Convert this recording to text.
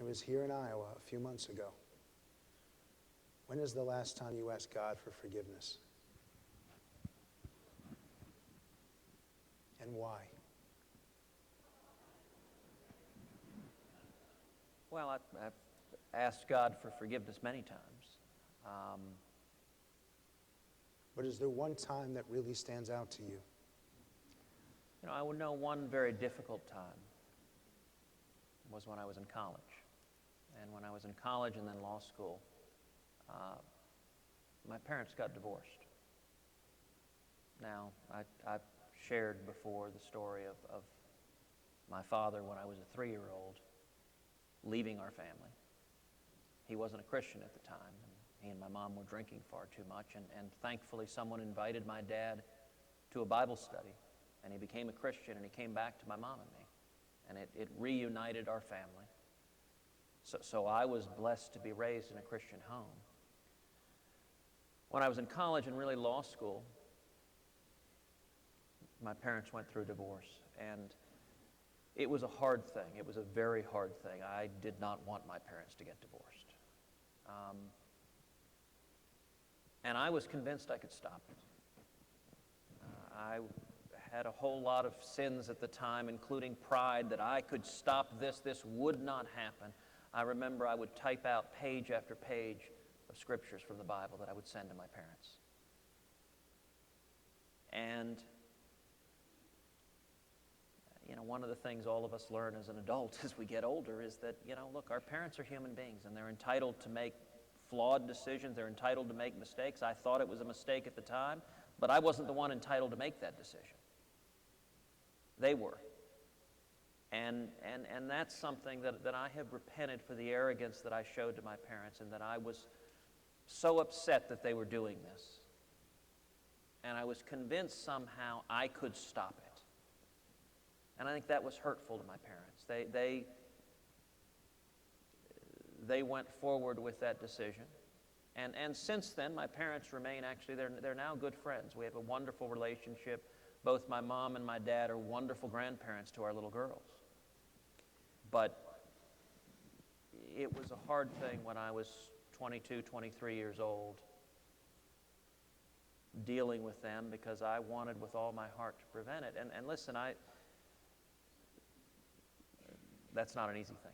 It was here in Iowa a few months ago. When is the last time you asked God for forgiveness? And why? Well, I've asked God for forgiveness many times. But is there one time that really stands out to you? You know, I would know one very difficult time was when I was in college. And when I was in college and then law school, my parents got divorced. Now, I've shared before the story of my father when I was a 3-year-old leaving our family. He wasn't a Christian at the time. He and my mom were drinking far too much, and thankfully someone invited my dad to a Bible study, and he became a Christian, and he came back to my mom and me, and it reunited our family. So I was blessed to be raised in a Christian home. When I was in college and really law school, my parents went through a divorce, and it was a hard thing. It was a very hard thing. I did not want my parents to get divorced. And I was convinced I could stop it. I had a whole lot of sins at the time, including pride, that I could stop this. This would not happen. I remember I would type out page after page of scriptures from the Bible that I would send to my parents. And you know, one of the things all of us learn as an adult as we get older is that, you know, look, our parents are human beings, and they're entitled to make flawed decisions. They're entitled to make mistakes. I thought it was a mistake at the time, but I wasn't the one entitled to make that decision. They were. And that's something that I have repented for, the arrogance that I showed to my parents, and that I was so upset that they were doing this. And I was convinced somehow I could stop it. And I think that was hurtful to my parents. They went forward with that decision. And since then, my parents remain, actually, they're now good friends. We have a wonderful relationship. Both my mom and my dad are wonderful grandparents to our little girls. But it was a hard thing when I was 22, 23 years old, dealing with them, because I wanted with all my heart to prevent it. And listen, that's not an easy thing.